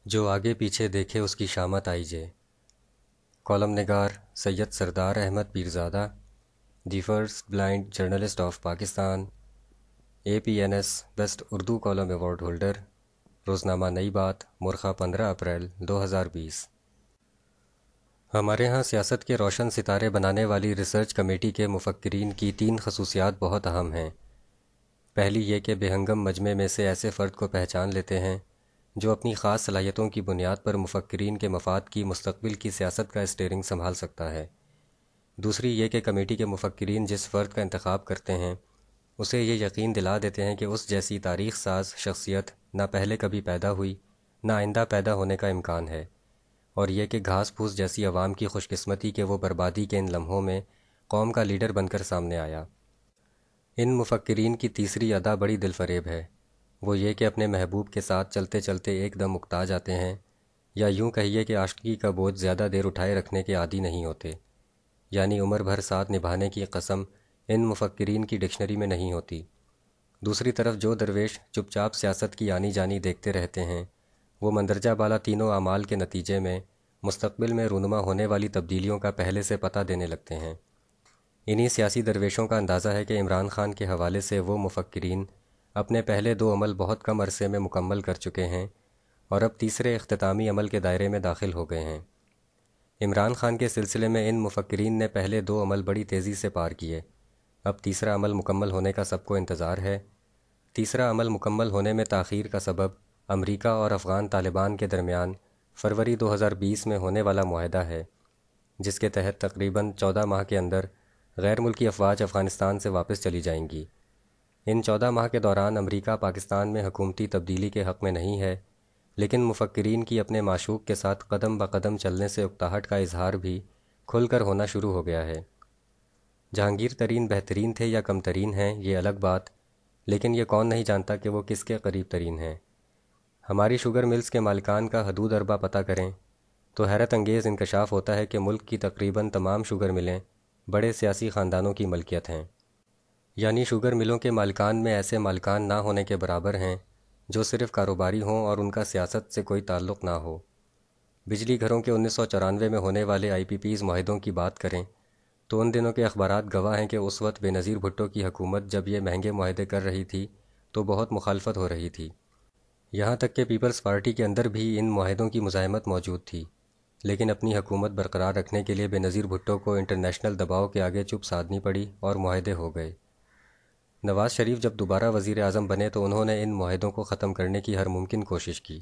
جو آگے پیچھے دیکھے اس کی شامت آئی جے۔ کالم نگار Syed Sardar Ahmed Pirzada, the first blind journalist of Pakistan, APNS best Urdu column award holder, روزنامہ نئی بات، مرخہ 15 اپریل 2020۔ ہمارے ہاں سیاست کے روشن ستارے بنانے والی ریسرچ کمیٹی کے مفکرین کی 3 خصوصیات بہت اہم ہیں۔ پہلی یہ کہ بے ہنگم مجمع میں سے ایسے فرد کو پہچان لیتے ہیں جو اپنی خاص صلاحیتوں کی بنیاد پر مفکرین کے مفاد کی مستقبل کی سیاست کا اسٹیئرنگ سنبھال سکتا ہے۔ دوسری یہ کہ کمیٹی کے مفکرین جس فرد کا انتخاب کرتے ہیں اسے یہ یقین دلا دیتے ہیں کہ اس جیسی تاریخ ساز شخصیت نہ پہلے کبھی پیدا ہوئی نہ آئندہ پیدا ہونے کا امکان ہے، اور یہ کہ گھاس پھوس جیسی عوام کی خوش قسمتی کہ وہ بربادی کے ان لمحوں میں قوم کا لیڈر بن کر سامنے آیا۔ ان مفکرین کی تیسری ادا بڑی دل فریب ہے، وہ یہ کہ اپنے محبوب کے ساتھ چلتے چلتے ایک دم اکتا جاتے ہیں، یا یوں کہیے کہ عاشقی کا بوجھ زیادہ دیر اٹھائے رکھنے کے عادی نہیں ہوتے، یعنی عمر بھر ساتھ نبھانے کی قسم ان مفکرین کی ڈکشنری میں نہیں ہوتی۔ دوسری طرف جو درویش چپ چاپ سیاست کی آنی جانی دیکھتے رہتے ہیں وہ مندرجہ بالا تینوں اعمال کے نتیجے میں مستقبل میں رونما ہونے والی تبدیلیوں کا پہلے سے پتہ دینے لگتے ہیں۔ انہی سیاسی درویشوں کا اندازہ ہے کہ عمران خان کے حوالے سے وہ مفکرین اپنے پہلے 2 عمل بہت کم عرصے میں مکمل کر چکے ہیں اور اب تیسرے اختتامی عمل کے دائرے میں داخل ہو گئے ہیں۔ عمران خان کے سلسلے میں ان مفکرین نے پہلے 2 عمل بڑی تیزی سے پار کیے، اب تیسرا عمل مکمل ہونے کا سب کو انتظار ہے۔ تیسرا عمل مکمل ہونے میں تاخیر کا سبب امریکہ اور افغان طالبان کے درمیان فروری 2020 میں ہونے والا معاہدہ ہے، جس کے تحت تقریباً 14 ماہ کے اندر غیر ملکی افواج افغانستان سے واپس چلی جائیں گی۔ ان 14 ماہ کے دوران امریکہ پاکستان میں حکومتی تبدیلی کے حق میں نہیں ہے، لیکن مفکرین کی اپنے معشوق کے ساتھ قدم بقدم چلنے سے اکتاہٹ کا اظہار بھی کھل کر ہونا شروع ہو گیا ہے۔ جہانگیر ترین بہترین تھے یا کم ترین ہیں یہ الگ بات، لیکن یہ کون نہیں جانتا کہ وہ کس کے قریب ترین ہیں۔ ہماری شوگر ملز کے مالکان کا حدود اربہ پتہ کریں تو حیرت انگیز انکشاف ہوتا ہے کہ ملک کی تقریباً تمام شوگر ملیں بڑے سیاسی خاندانوں کی ملکیت ہیں، یعنی شوگر ملوں کے مالکان میں ایسے مالکان نہ ہونے کے برابر ہیں جو صرف کاروباری ہوں اور ان کا سیاست سے کوئی تعلق نہ ہو۔ بجلی گھروں کے 1994 میں ہونے والے IPPs معاہدوں کی بات کریں تو ان دنوں کے اخبارات گواہ ہیں کہ اس وقت بے نظیر بھٹو کی حکومت جب یہ مہنگے معاہدے کر رہی تھی تو بہت مخالفت ہو رہی تھی، یہاں تک کہ پیپلز پارٹی کے اندر بھی ان معاہدوں کی مزاحمت موجود تھی، لیکن اپنی حکومت برقرار رکھنے کے لیے بے نظیر بھٹو کو انٹرنیشنل دباؤ کے آگے چپ سادھنی پڑی اور معاہدے ہو گئے۔ نواز شریف جب دوبارہ وزیر اعظم بنے تو انہوں نے ان معاہدوں کو ختم کرنے کی ہر ممکن کوشش کی،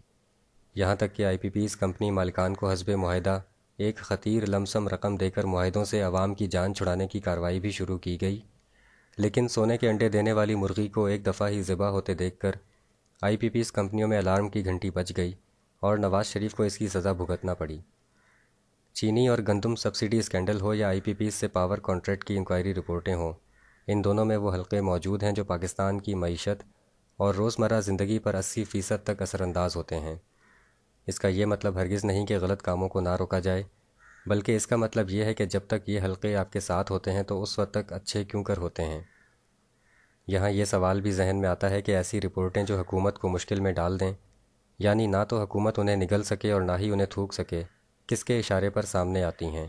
یہاں تک کہ IPPs کمپنی مالکان کو حسب معاہدہ ایک خطیر لمسم رقم دے کر معاہدوں سے عوام کی جان چھڑانے کی کارروائی بھی شروع کی گئی، لیکن سونے کے انڈے دینے والی مرغی کو ایک دفعہ ہی ذبح ہوتے دیکھ کر IPPs کمپنیوں میں الارم کی گھنٹی بج گئی اور نواز شریف کو اس کی سزا بھگتنا پڑی۔ چینی اور گندم سبسڈی اسکینڈل ہو یا IPPs سے پاور کانٹریکٹ کی انکوائری رپورٹیں ہوں، ان دونوں میں وہ حلقے موجود ہیں جو پاکستان کی معیشت اور روزمرہ زندگی پر 80% تک اثر انداز ہوتے ہیں۔ اس کا یہ مطلب ہرگز نہیں کہ غلط کاموں کو نہ روکا جائے، بلکہ اس کا مطلب یہ ہے کہ جب تک یہ حلقے آپ کے ساتھ ہوتے ہیں تو اس وقت تک اچھے کیوں کر ہوتے ہیں۔ یہاں یہ سوال بھی ذہن میں آتا ہے کہ ایسی رپورٹیں جو حکومت کو مشکل میں ڈال دیں، یعنی نہ تو حکومت انہیں نگل سکے اور نہ ہی انہیں تھوک سکے، کس کے اشارے پر سامنے آتی ہیں،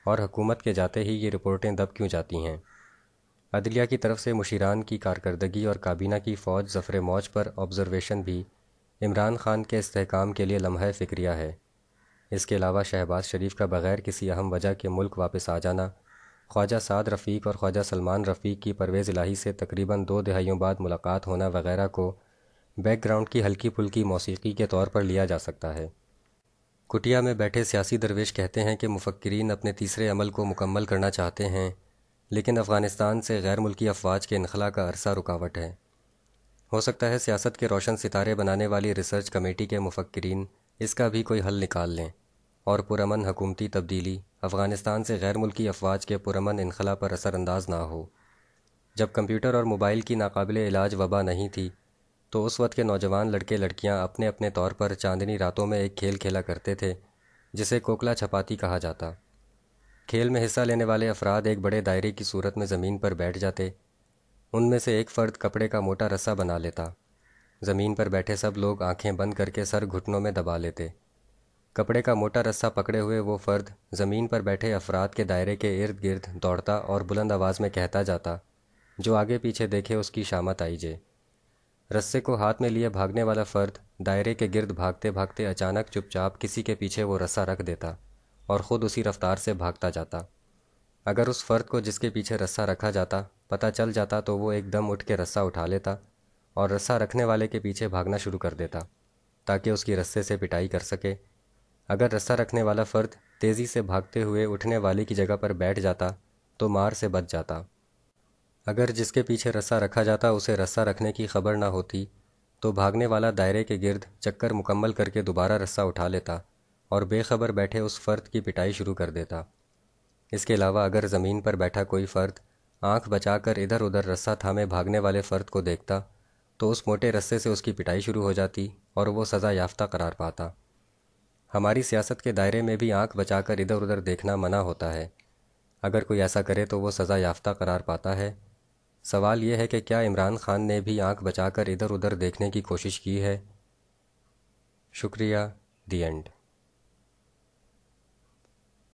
اور حکومت کے جاتے ہی یہ رپورٹیں دب کیوں جاتی ہیں۔ عدلیہ کی طرف سے مشیران کی کارکردگی اور کابینہ کی فوج ظفر موج پر آبزرویشن بھی عمران خان کے استحکام کے لیے لمحہ فکریہ ہے۔ اس کے علاوہ شہباز شریف کا بغیر کسی اہم وجہ کے ملک واپس آ جانا، خواجہ سعد رفیق اور خواجہ سلمان رفیق کی پرویز الہی سے تقریباً 2 دہائیوں بعد ملاقات ہونا وغیرہ کو بیک گراؤنڈ کی ہلکی پھلکی موسیقی کے طور پر لیا جا سکتا ہے۔ کٹیا میں بیٹھے سیاسی درویش کہتے ہیں کہ مفکرین اپنے تیسرے عمل کو مکمل کرنا چاہتے ہیں، لیکن افغانستان سے غیر ملکی افواج کے انخلا کا عرصہ رکاوٹ ہے۔ ہو سکتا ہے سیاست کے روشن ستارے بنانے والی ریسرچ کمیٹی کے مفکرین اس کا بھی کوئی حل نکال لیں اور پرامن حکومتی تبدیلی افغانستان سے غیر ملکی افواج کے پرامن انخلا پر اثر انداز نہ ہو۔ جب کمپیوٹر اور موبائل کی ناقابل علاج وبا نہیں تھی تو اس وقت کے نوجوان لڑکے لڑکیاں اپنے اپنے طور پر چاندنی راتوں میں ایک کھیل کھیلا کرتے تھے جسے کوکلا چھپاتی کہا جاتا۔ کھیل میں حصہ لینے والے افراد ایک بڑے دائرے کی صورت میں زمین پر بیٹھ جاتے، ان میں سے ایک فرد کپڑے کا موٹا رسا بنا لیتا، زمین پر بیٹھے سب لوگ آنکھیں بند کر کے سر گھٹنوں میں دبا لیتے۔ کپڑے کا موٹا رسہ پکڑے ہوئے وہ فرد زمین پر بیٹھے افراد کے دائرے کے ارد گرد دوڑتا اور بلند آواز میں کہتا جاتا، جو آگے پیچھے دیکھے اس کی شامت آئی جے۔ رسے کو ہاتھ میں لیے بھاگنے والا فرد دائرے کے گرد بھاگتے بھاگتے اچانک چپ چاپ کسی کے پیچھے وہ رسہ رکھ دیتا اور خود اسی رفتار سے بھاگتا جاتا۔ اگر اس فرد کو جس کے پیچھے رسہ رکھا جاتا پتہ چل جاتا تو وہ ایک دم اٹھ کے رسہ اٹھا لیتا اور رسہ رکھنے والے کے پیچھے بھاگنا شروع کر دیتا تاکہ اس کی رسے سے پٹائی کر سکے۔ اگر رسہ رکھنے والا فرد تیزی سے بھاگتے ہوئے اٹھنے والے کی جگہ پر بیٹھ جاتا تو مار سے بچ جاتا۔ اگر جس کے پیچھے رسہ رکھا جاتا اسے رسہ رکھنے کی خبر نہ ہوتی تو بھاگنے والا دائرے کے گرد چکر مکمل کر کے دوبارہ رسہ اٹھا لیتا اور بے خبر بیٹھے اس فرد کی پٹائی شروع کر دیتا۔ اس کے علاوہ اگر زمین پر بیٹھا کوئی فرد آنکھ بچا کر ادھر ادھر رسہ تھامے بھاگنے والے فرد کو دیکھتا تو اس موٹے رسے سے اس کی پٹائی شروع ہو جاتی اور وہ سزا یافتہ قرار پاتا۔ ہماری سیاست کے دائرے میں بھی آنکھ بچا کر ادھر ادھر دیکھنا منع ہوتا ہے۔ اگر کوئی ایسا کرے تو وہ سزا یافتہ قرار پاتا ہے۔ سوال یہ ہے کہ کیا عمران خان نے بھی آنکھ بچا کر ادھر ادھر دیکھنے کی کوشش کی ہے؟ شکریہ، دی اینڈ۔